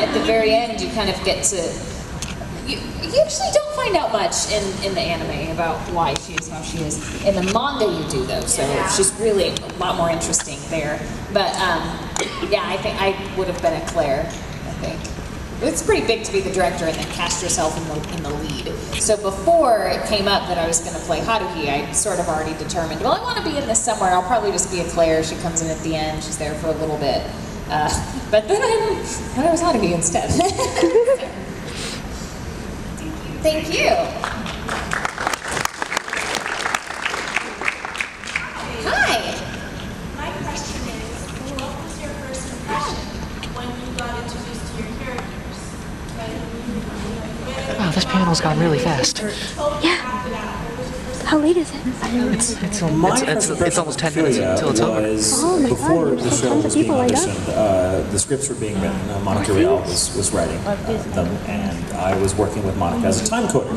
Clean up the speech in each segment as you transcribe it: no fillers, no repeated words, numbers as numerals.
at the very end, you kind of get to. You actually don't find out much in the anime about why she is how she is. In the manga, you do though, so she's really a lot more interesting there. But yeah, I think I would have been a Claire. I think. It's pretty big to be the director and then cast yourself in the lead. So before it came up that I was going to play Haruhi, I sort of already determined, well, I want to be in this somewhere. I'll probably just be a Claire. She comes in at the end. She's there for a little bit. But then I was Haruhi instead. Thank you. Hi. My question is, what was your first impression when you got introduced to your characters? Wow, this panel's gone really fast. Yeah. How late is it? It's almost 10 minutes until it's over. Oh my Before God, the show was being auditioned, the scripts were being written. Monica Real was writing them, and I was working with Monica as a time coder.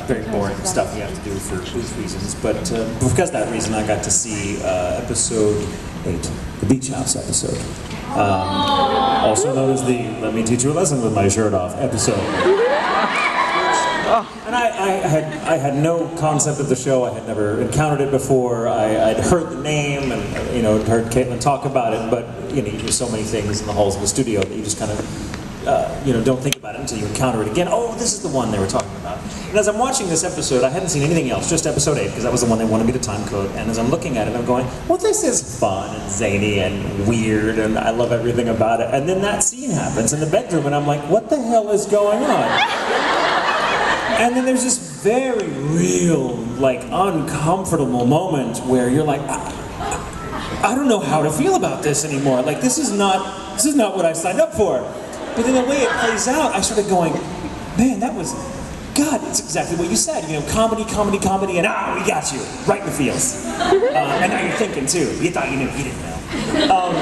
Very boring stuff you have to do for booth reasons, but because of that reason, I got to see episode 8, the Beach House episode. Also known as the Let Me Teach You a Lesson with My Shirt Off episode. And I had no concept of the show. I had never encountered it before. I'd heard the name and heard Caitlin talk about it, but there's so many things in the halls of the studio that you just kind of don't think about it until you encounter it again. Oh, this is the one they were talking about. And as I'm watching this episode, I hadn't seen anything else, just episode 8, because that was the one they wanted me to time code. And as I'm looking at it, I'm going, well, this is fun and zany and weird, and I love everything about it. And then that scene happens in the bedroom, and I'm like, what the hell is going on? And then there's this very real, uncomfortable moment where you're like, I don't know how to feel about this anymore. Like, this is not what I signed up for. But then the way it plays out, I started going, man, God, it's exactly what you said. Comedy, comedy, comedy, and we got you, right in the feels. And now you're thinking too. You thought you knew, you didn't know.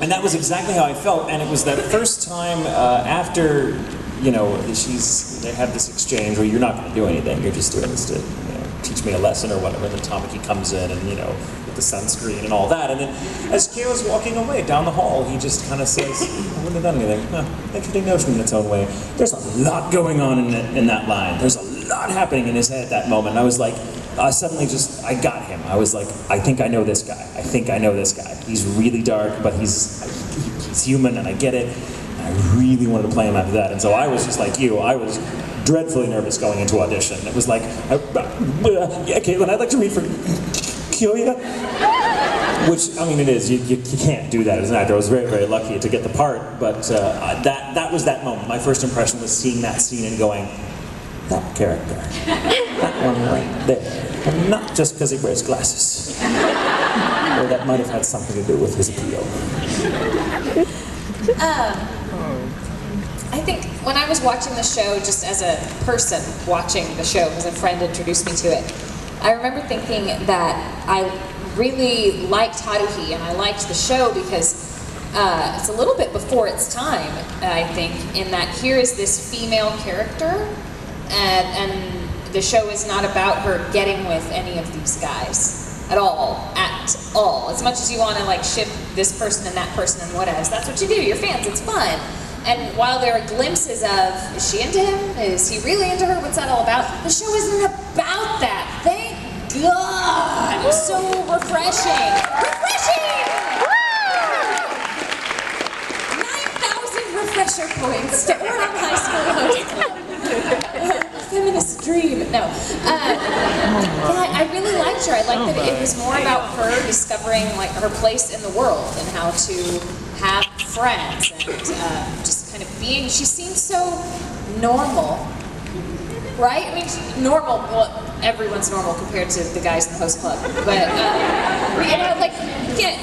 And that was exactly how I felt. And it was that first time after, they have this exchange where you're not going to do anything. You're just doing this to, teach me a lesson or whatever. And then Tamaki comes in and, with the sunscreen and all that. And then as Kayla's walking away down the hall, he just kind of says, I wouldn't have done anything. Interesting notion in its own way. There's a lot going on in that line. There's a lot happening in his head at that moment. I was like, I got him. I was like, I think I know this guy. I think I know this guy. He's really dark, but he's human and I get it. I really wanted to play him after that. And so I was just like you. I was dreadfully nervous going into audition. It was like, yeah, Caitlin, I'd like to read for Kyoya. Which, it is. You can't do that as an actor. I was very, very lucky to get the part. But that was that moment. My first impression was seeing that scene and going, that character. That one right there. And not just because he wears glasses. Or that might have had something to do with his appeal. I think when I was watching the show, just as a person watching the show, because a friend introduced me to it, I remember thinking that I really liked Haruhi and I liked the show because it's a little bit before its time, I think, in that here is this female character and the show is not about her getting with any of these guys. At all. As much as you want to ship this person and that person and whatever, that's what you do. You're fans. It's fun. And while there are glimpses of, is she into him? Is he really into her? What's that all about? The show isn't about that. Thank God. It was so refreshing. Refreshing! 9,000 refresher points to Ouran High School Host Club. Feminist dream. No. Yeah, I really liked her. I liked that it was more about her discovering her place in the world and how to have friends and just kind of being. She seemed so normal, right? Normal. Well, everyone's normal compared to the guys in the host club, but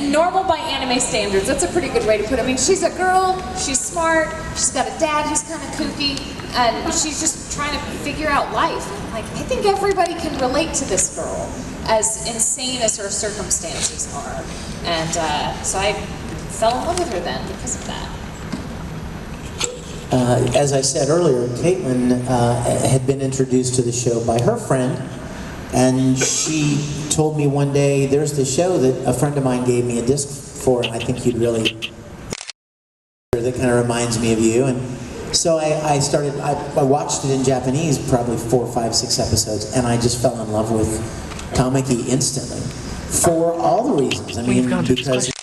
normal by anime standards. That's a pretty good way to put it. She's a girl. She's smart. She's got a dad who's kind of kooky, and she's just trying to figure out life. I think everybody can relate to this girl, as insane as her circumstances are. And so I fell in love with her then because of that. As I said earlier, Caitlin had been introduced to the show by her friend, and she told me one day, there's the show that a friend of mine gave me a disc for, and I think you'd really that kind of reminds me of you. And so I watched it in Japanese, probably 4, 5, 6 episodes, and I just fell in love with Tamaki instantly. For all the reasons. I mean, because he's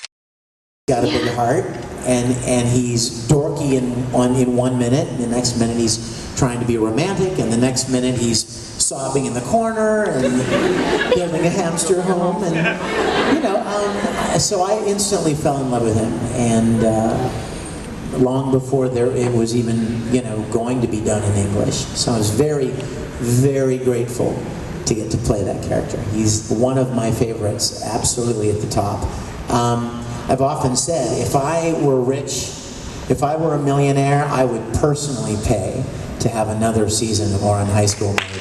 got a big heart, and he's dorky in 1 minute, and the next minute he's trying to be romantic, and the next minute he's sobbing in the corner and getting a hamster home, and so I instantly fell in love with him, and long before it was even going to be done in English. So I was very, very grateful to get to play that character. He's one of my favorites, absolutely at the top. I've often said, if I were rich, if I were a millionaire, I would personally pay to have another season of Ouran High School made.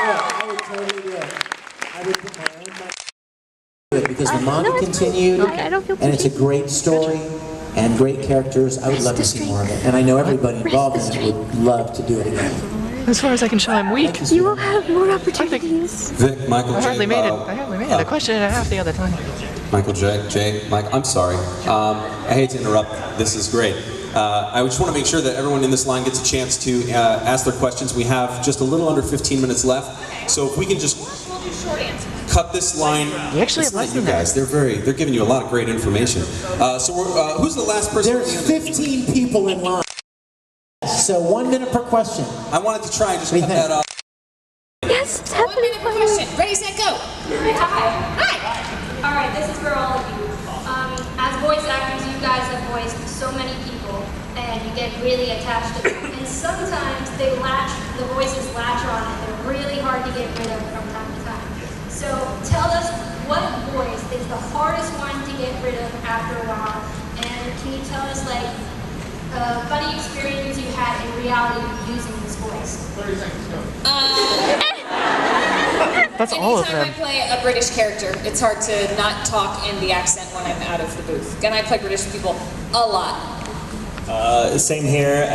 I would totally do it. I would put my own money into it because the manga continued, and it's a great story and great characters. I would love to see more of it, and I know everybody involved in it would love to do it again. As far as I can show, I'm weak. You will have more opportunities. Vic, Michael, I Jay, hardly made it. I hardly made it. A question and a half the other time. Michael, Jay, Mike, I'm sorry. I hate to interrupt. This is great. I just want to make sure that everyone in this line gets a chance to ask their questions. We have just a little under 15 minutes left, so if we can just cut this line. You actually it's have less not you than guys. They're giving you a lot of great information. So who's the last person? There's 15 people in line, so 1 minute per question. I wanted to try and just cut that off. Yes, it's 1 happening. minute per question. Ready, set, go. Hi. All right, this is for all of you. As voice actors, you guys have voiced so many people, and you get really attached to them. And sometimes the voices latch on, and they're really hard to get rid of from time to time. So tell us what voice is the hardest one to get rid of after a while, and can you tell us like a funny experience you had in reality using this voice? 30 seconds, go. That's all of Anytime them. I play a British character, it's hard to not talk in the accent when I'm out of the booth. And I play British people a lot. Same here,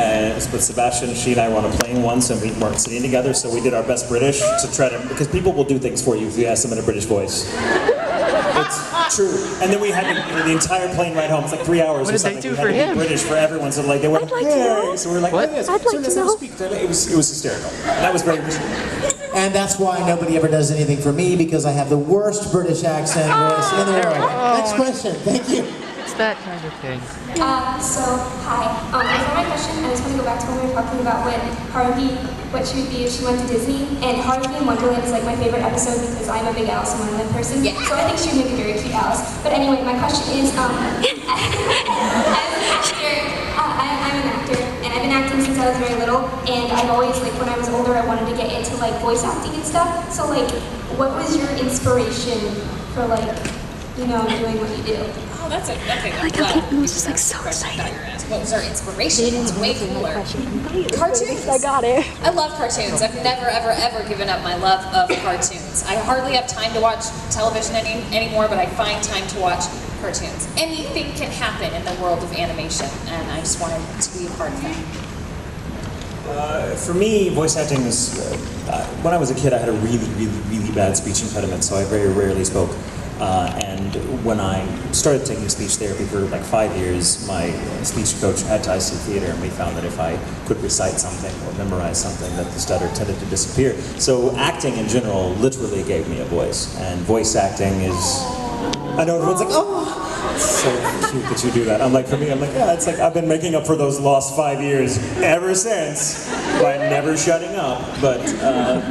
with Sebastian. She and I were on a plane once, and we weren't sitting together, so we did our best British to try to, because people will do things for you if you ask them in a British voice. It's true. And then we had the entire plane ride home. It's like 3 hours What or did they something. do We for had to be him? British for everyone, so like they were like, I'd like to know. so we were like, What? oh, yes. I'd like so to let's have a know. speak. It was hysterical. That was very And that's why nobody ever does anything for me, because I have the worst British accent voice in the world. Next question. Thank you. It's that kind of thing. Hi. For my question, I just want to go back to when we were talking about when Harvey, what she would be if she went to Disney. And Harvey in Wonderland is like my favorite episode because I'm a big Alice in Wonderland person. Yeah. So I think she would make a very cute Alice. But anyway, my question is, as an actor, I'm an actor, and I've been acting since I was very little. And I've always, like, when I was older, I wanted to get into like voice acting and stuff. So like, what was your inspiration for like, doing what you do? Oh, that's a Like how Tatum was just like so excited. What was our inspiration? It's way cooler. Cartoons. I got it. I love cartoons. I've never, ever, ever given up my love of cartoons. I hardly have time to watch television anymore, but I find time to watch cartoons. Anything can happen in the world of animation, and I just wanted to be a part of that. For me, voice acting was, when I was a kid, I had a really, really, really bad speech impediment, so I very rarely spoke. And when I started taking speech therapy for like 5 years, my speech coach had ties to theater, and we found that if I could recite something or memorize something, that the stutter tended to disappear. So acting in general literally gave me a voice, and voice acting is, I know everyone's like, oh, it's so cute that you do that. I'm like, for me, I'm like, yeah, it's like I've been making up for those lost 5 years ever since by never shutting up. But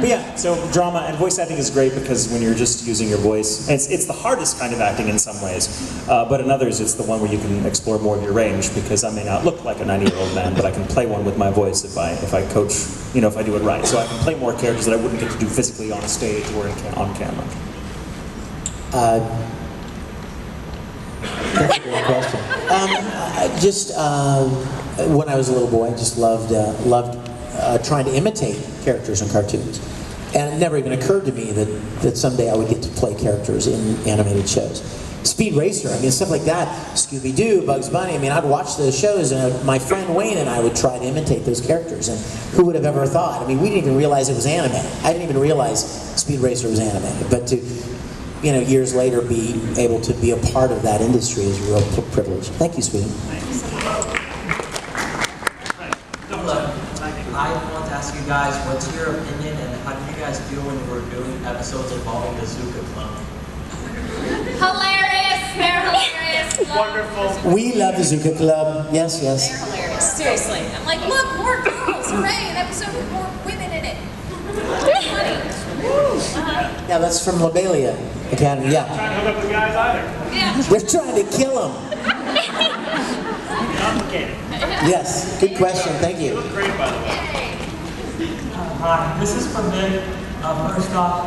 yeah, so drama and voice acting is great because when you're just using your voice, it's the hardest kind of acting in some ways, but in others it's the one where you can explore more of your range, because I may not look like a 90-year-old man, but I can play one with my voice if I coach, if I do it right. So I can play more characters that I wouldn't get to do physically on a stage or on camera. That's a great question. When I was a little boy, I just loved trying to imitate characters in cartoons. And it never even occurred to me that someday I would get to play characters in animated shows. Speed Racer, stuff like that, Scooby-Doo, Bugs Bunny, I'd watch those shows, and my friend Wayne and I would try to imitate those characters, and who would have ever thought? We didn't even realize it was animated. I didn't even realize Speed Racer was animated, but to years later, be able to be a part of that industry is a real privilege. Thank you, sweetie. Hello. I want to ask you guys, what's your opinion and how did you guys feel when you were doing episodes involving the Zuka Club? Hilarious! They're hilarious! Wonderful. We love the Zuka Club. Yes, yes. They're hilarious. Seriously. I'm like, look, more girls! Hooray! An episode with more women in it. Funny. Yeah, that's from Lobelia Academy. Yeah. Trying to hook up the guys either. Yeah. They're trying to kill him. Complicated. Yes. Good question. Thank you. Great, by the way. Hi, this is for Vic. First off,